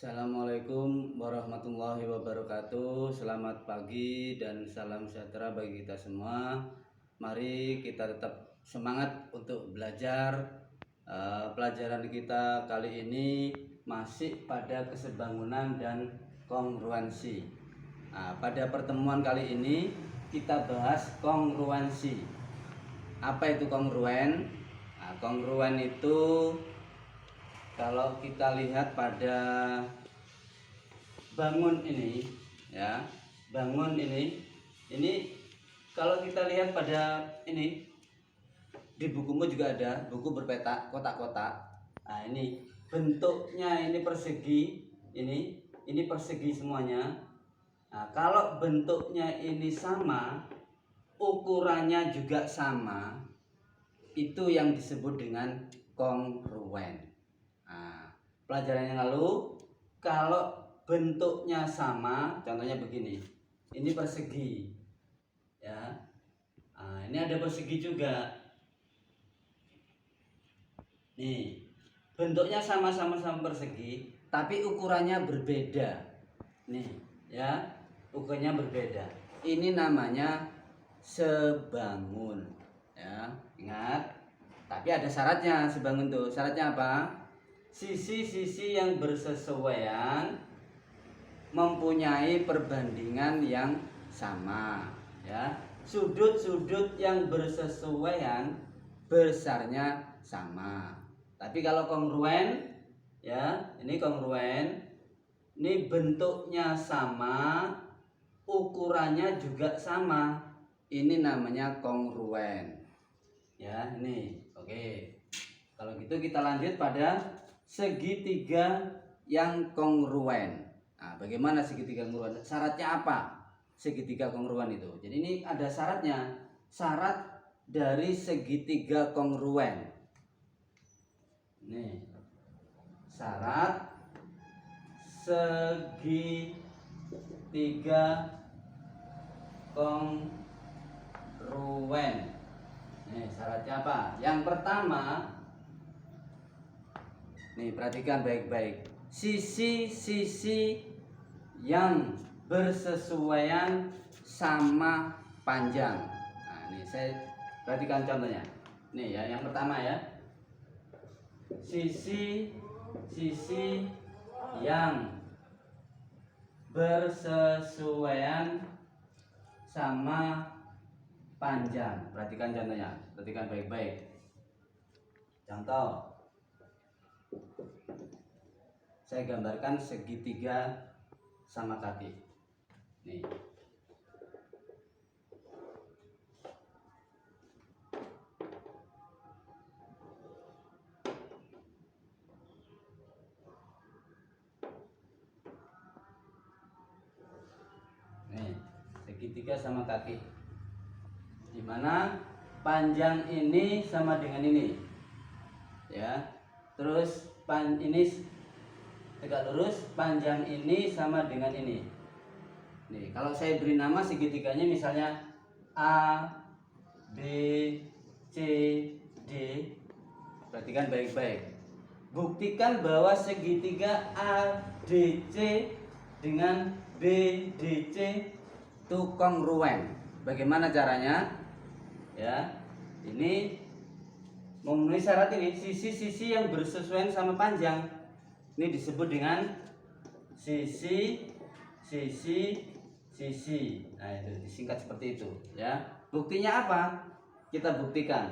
Assalamualaikum warahmatullahi wabarakatuh. Selamat pagi dan salam sejahtera bagi kita semua. Mari kita tetap semangat untuk belajar. Pelajaran kita kali ini masih pada kesebangunan dan kongruensi. Pada pertemuan kali ini kita bahas kongruensi. Apa itu kongruen? Kongruen itu kalau kita lihat pada bangun ini, ya, bangun ini kalau kita lihat pada ini di bukumu juga ada buku berpetak kotak-kotak. Nah, ini bentuknya ini persegi, ini persegi semuanya. Nah, kalau bentuknya ini sama, ukurannya juga sama, itu yang disebut dengan kongruen. Pelajaran yang lalu, kalau bentuknya sama, contohnya begini, ini persegi, ya. Ini ada persegi juga. Nih, bentuknya sama-sama persegi, tapi ukurannya berbeda. Nih, ya, ukurannya berbeda. Ini namanya sebangun, ya. Ingat, tapi ada syaratnya sebangun tuh. Syaratnya apa? Sisi-sisi yang bersesuaian mempunyai perbandingan yang sama, ya. Sudut-sudut yang bersesuaian besarnya sama. Tapi kalau kongruen, ya, ini kongruen, ini bentuknya sama, ukurannya juga sama. Ini namanya kongruen. Ya, ini. Oke. Kalau gitu kita lanjut pada segitiga yang kongruen. Nah, bagaimana segitiga kongruen? Syaratnya apa? Segitiga kongruen itu. Jadi ini ada syaratnya. Syarat dari segitiga kongruen. Nih. Syarat segitiga kongruen. Nih, syaratnya apa? Yang pertama, nih, perhatikan baik-baik. Sisi-sisi yang bersesuaian sama panjang. Nah, ini saya perhatikan contohnya. Nih ya, yang pertama ya. Sisi-sisi yang bersesuaian sama panjang. Perhatikan contohnya. Perhatikan baik-baik. Contoh. Saya gambarkan segitiga sama kaki. Nih. Nih, segitiga sama kaki. Dimana panjang ini sama dengan ini. Ya. Terus ini tegak lurus, panjang ini sama dengan ini. Nih, kalau saya beri nama segitiganya misalnya A, B, C, D. Perhatikan baik-baik. Buktikan bahwa segitiga ADC dengan BDC itu kongruen. Bagaimana caranya? Ya, ini memenuhi syarat ini, sisi-sisi yang bersesuaian sama panjang. Ini disebut dengan sisi. Nah, itu disingkat seperti itu, ya. Buktinya apa? Kita buktikan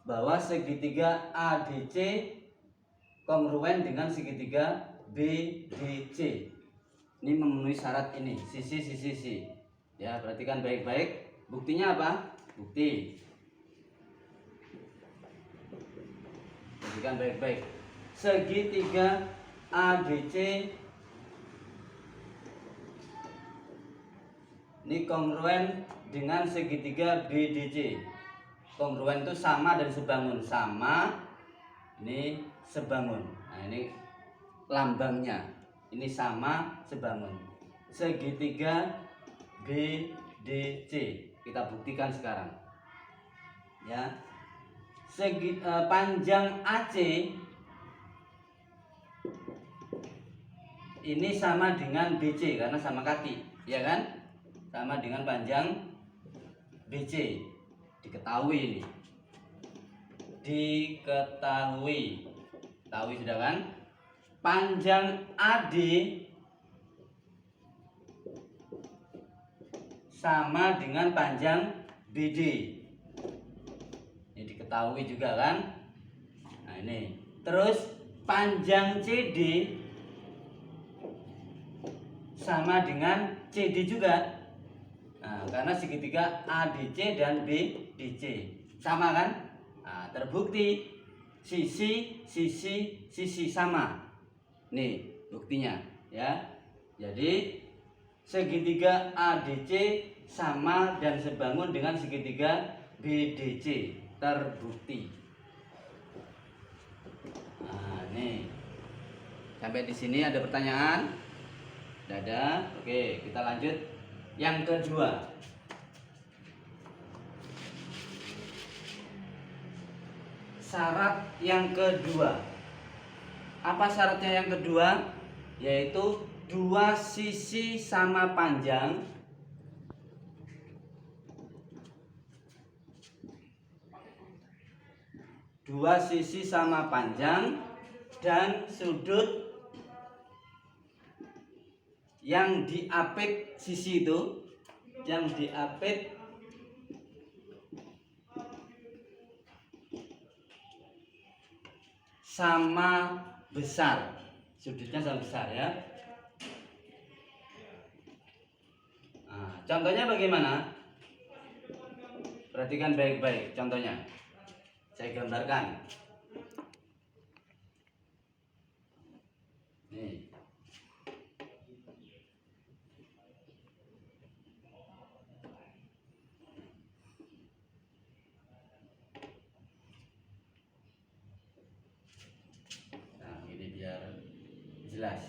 bahwa segitiga ADC kongruen dengan segitiga BDC. Ini memenuhi syarat ini, sisi. Ya, perhatikan baik-baik. Buktinya apa? Bukti. Perhatikan baik-baik. Segitiga ADC ini kongruen dengan segitiga BDC. Kongruen itu sama dan sebangun. Sama, ini sebangun. Nah, ini lambangnya. Ini sama, sebangun. Segitiga BDC. Kita buktikan sekarang. Ya. Panjang AC ini sama dengan BC karena sama kaki, ya kan? Sama dengan panjang BC. Diketahui ini. Diketahui. Tahu sudah kan? Panjang AD sama dengan panjang BD. Ini diketahui juga kan? Nah, ini. Terus panjang CD sama dengan CD juga. Nah, karena segitiga ADC dan BDC sama kan? Nah, terbukti sisi sama. Nih buktinya ya. Jadi segitiga ADC sama dan sebangun dengan segitiga BDC, terbukti. Nah, nih. Sampai di sini ada pertanyaan? Tidak ada. Oke, kita lanjut yang kedua. Syarat yang kedua. Apa syaratnya yang kedua? Yaitu dua sisi sama panjang dan sudut yang diapit sisi itu, yang diapit sama besar, sudutnya sama besar ya. Nah, contohnya bagaimana? Perhatikan baik-baik contohnya. Saya gambarkan. Nih. Nah, ini biar jelas.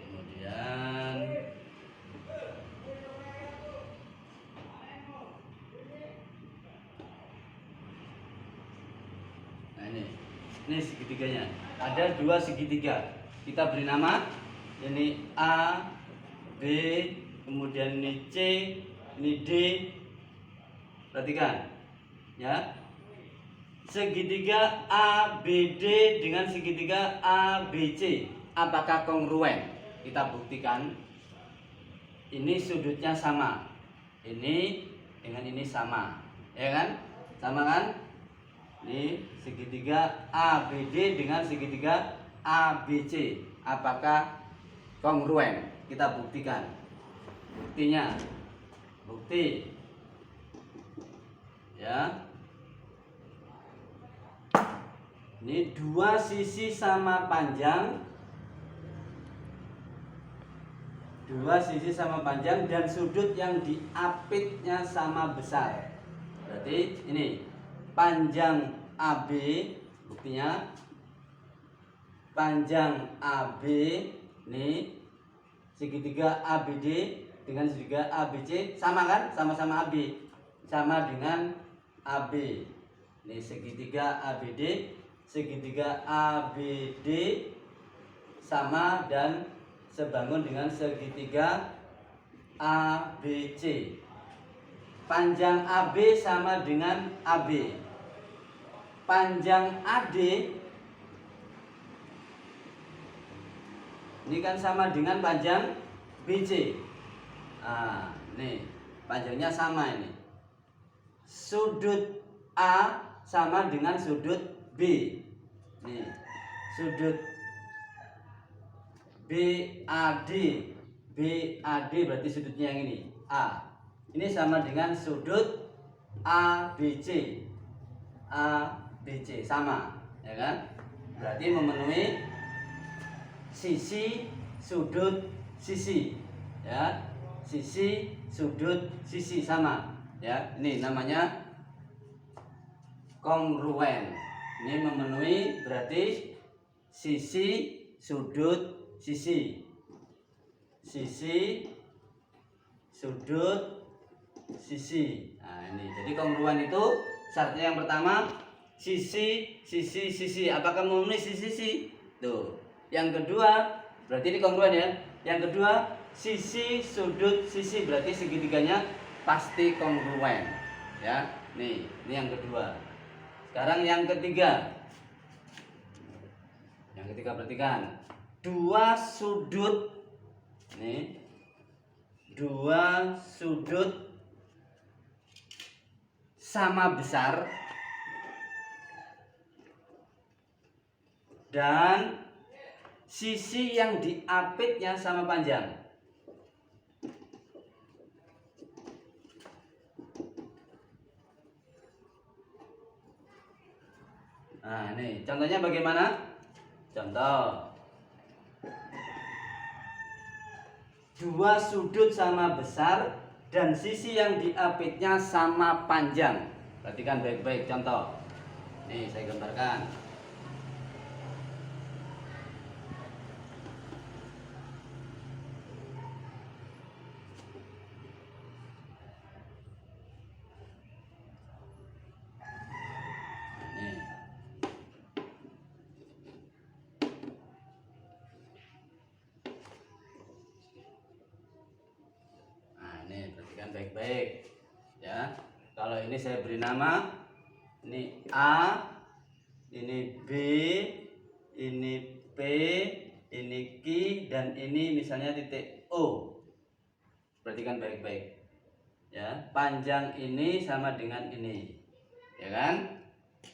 Kemudian ini segitiganya. Ada dua segitiga. Kita beri nama. Ini A, B, kemudian ini C, ini D. Perhatikan, ya. Segitiga ABD dengan segitiga ABC, apakah kongruen? Kita buktikan. Ini sudutnya sama. Ini dengan ini sama, ya kan? Sama kan? Ini segitiga ABD dengan segitiga ABC, apakah kongruen? Kita buktikan. Buktinya, bukti, ya. Ini dua sisi sama panjang, dan sudut yang diapitnya sama besar. Berarti ini panjang AB, buktinya panjang AB ini segitiga ABD dengan segitiga ABC sama kan? Sama-sama AB, sama dengan AB. Ini segitiga ABD, segitiga ABD sama dan sebangun dengan segitiga ABC. Panjang AB sama dengan AB. Panjang AD ini kan sama dengan panjang BC. Nah, nih panjangnya sama ini. Sudut A sama dengan sudut B. Nih, sudut BAD. BAD berarti sudutnya yang ini, A. Ini sama dengan sudut ABC. ABC sama, ya kan? Berarti memenuhi sisi, sudut, sisi, ya. Sisi, sudut, sisi sama, ya. Ini namanya kongruen. Ini memenuhi berarti sisi, sudut, sisi. Sisi, sudut, sisi. Nah, ini. Jadi kongruen itu syaratnya yang pertama sisi, sisi, sisi. Apakah memenuhi sisi, sisi? Tuh. Yang kedua, berarti ini kongruen ya. Yang kedua, sisi sudut sisi berarti segitiganya pasti kongruen. Ya. Nih, ini yang kedua. Sekarang yang ketiga. Yang ketiga perhatikan. Dua sudut nih. Dua sudut sama besar dan sisi yang diapitnya sama panjang. Nah, ini contohnya bagaimana? Contoh. Dua sudut sama besar dan sisi yang diapitnya sama panjang. Perhatikan baik-baik contoh. Nih, saya gambarkan. Perhatikan baik-baik ya. Kalau ini saya beri nama, ini A, ini B, ini P, ini Q, dan ini misalnya titik O. Perhatikan baik-baik ya. Panjang ini sama dengan ini, ya kan?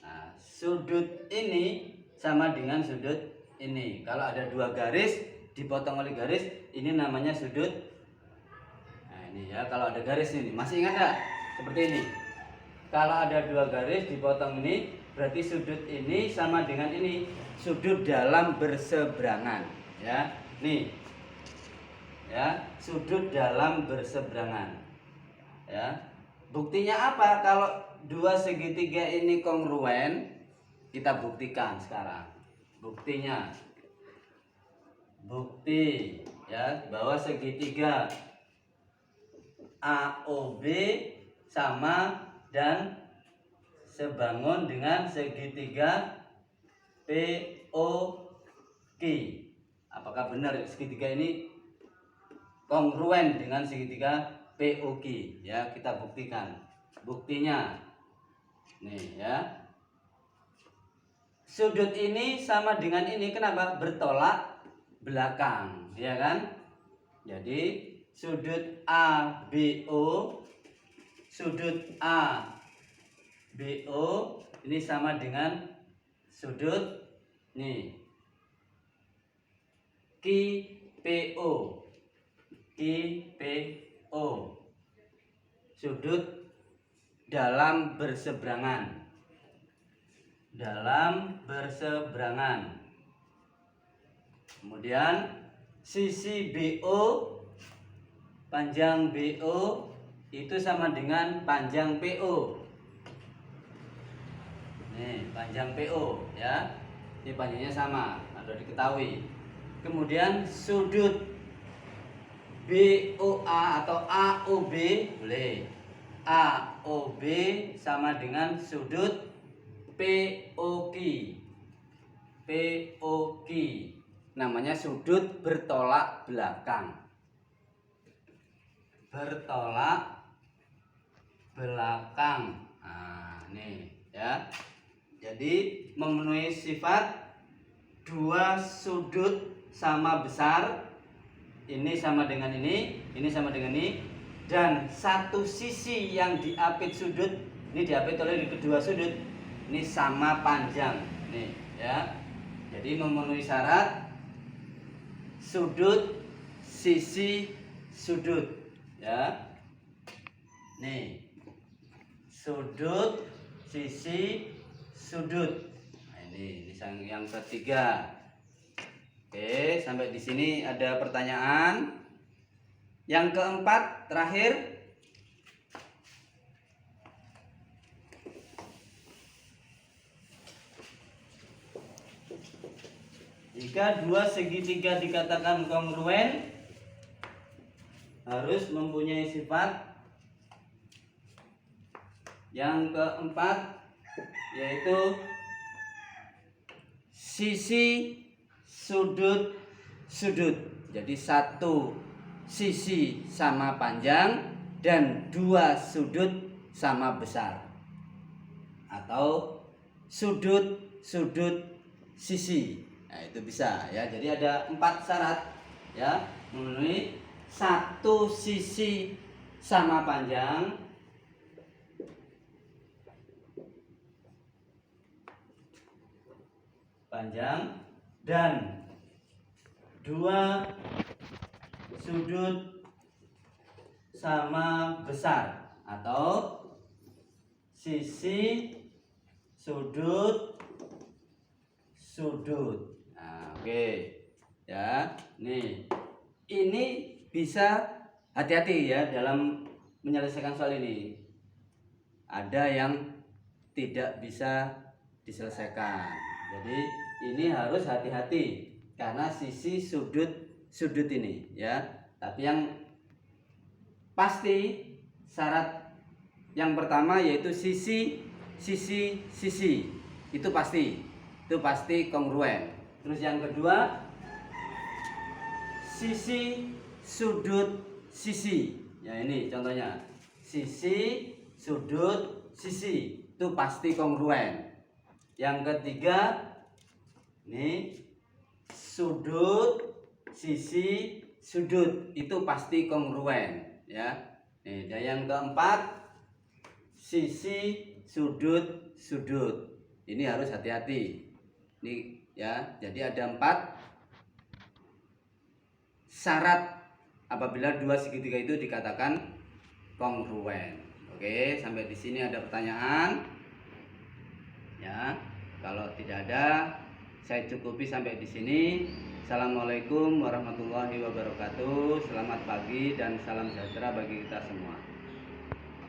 Nah, sudut ini sama dengan sudut ini. Kalau ada dua garis dipotong oleh garis, ini namanya sudut. Ini ya, kalau ada garis ini, masih ingat nggak? Seperti ini. Kalau ada dua garis dipotong ini, berarti sudut ini sama dengan ini, sudut dalam berseberangan. Ya, nih, ya, sudut dalam berseberangan. Ya, buktinya apa? Kalau dua segitiga ini kongruen, kita buktikan sekarang. Buktinya, bukti ya bahwa segitiga AOB sama dan sebangun dengan segitiga POQ. Apakah benar segitiga ini kongruen dengan segitiga POQ? Ya, kita buktikan. Buktinya nih ya. Sudut ini sama dengan ini, kenapa? Bertolak belakang, ya kan? Jadi sudut ABO, sudut ABO ini sama dengan sudut nih QPO, QPO, sudut dalam berseberangan, dalam berseberangan. Kemudian sisi BO, panjang BO itu sama dengan panjang PO. Nih, panjang PO ya. Ini panjangnya sama, harus diketahui. Kemudian sudut BOA atau AOB boleh. AOB sama dengan sudut POQ. POQ namanya sudut bertolak belakang. Bertolak belakang. Nah, nih ya. Jadi memenuhi sifat dua sudut sama besar. Ini sama dengan ini sama dengan ini, dan satu sisi yang diapit sudut, ini diapit oleh kedua sudut, ini sama panjang. Nih ya. Jadi memenuhi syarat sudut sisi sudut. Ya, nih sudut sisi sudut. Nah, ini yang ketiga. Oke, sampai di sini ada pertanyaan. Yang keempat terakhir. Jika dua segitiga dikatakan kongruen, harus mempunyai sifat yang keempat, yaitu sisi sudut. Jadi satu sisi sama panjang dan dua sudut sama besar. Atau sudut sisi. Nah, itu bisa ya. Jadi ada 4 syarat ya, memenuhi satu sisi sama panjang, dan dua sudut sama besar atau sisi sudut. Nah, oke. Ya, nih. Ini bisa hati-hati ya dalam menyelesaikan soal ini. Ada yang tidak bisa diselesaikan. Jadi ini harus hati-hati karena sisi sudut ini ya. Tapi yang pasti syarat yang pertama yaitu sisi itu pasti kongruen. Terus yang kedua sisi sudut sisi. Ya ini contohnya. Sisi sudut sisi itu pasti kongruen. Yang ketiga ini sudut sisi sudut itu pasti kongruen ya. Nih, dan yang keempat sisi sudut. Ini harus hati-hati. Ini ya, jadi ada 4 syarat apabila dua segitiga itu dikatakan kongruen. Oke, sampai di sini ada pertanyaan? Ya, kalau tidak ada, saya cukupi sampai di sini. Assalamualaikum warahmatullahi wabarakatuh. Selamat pagi dan salam sejahtera bagi kita semua.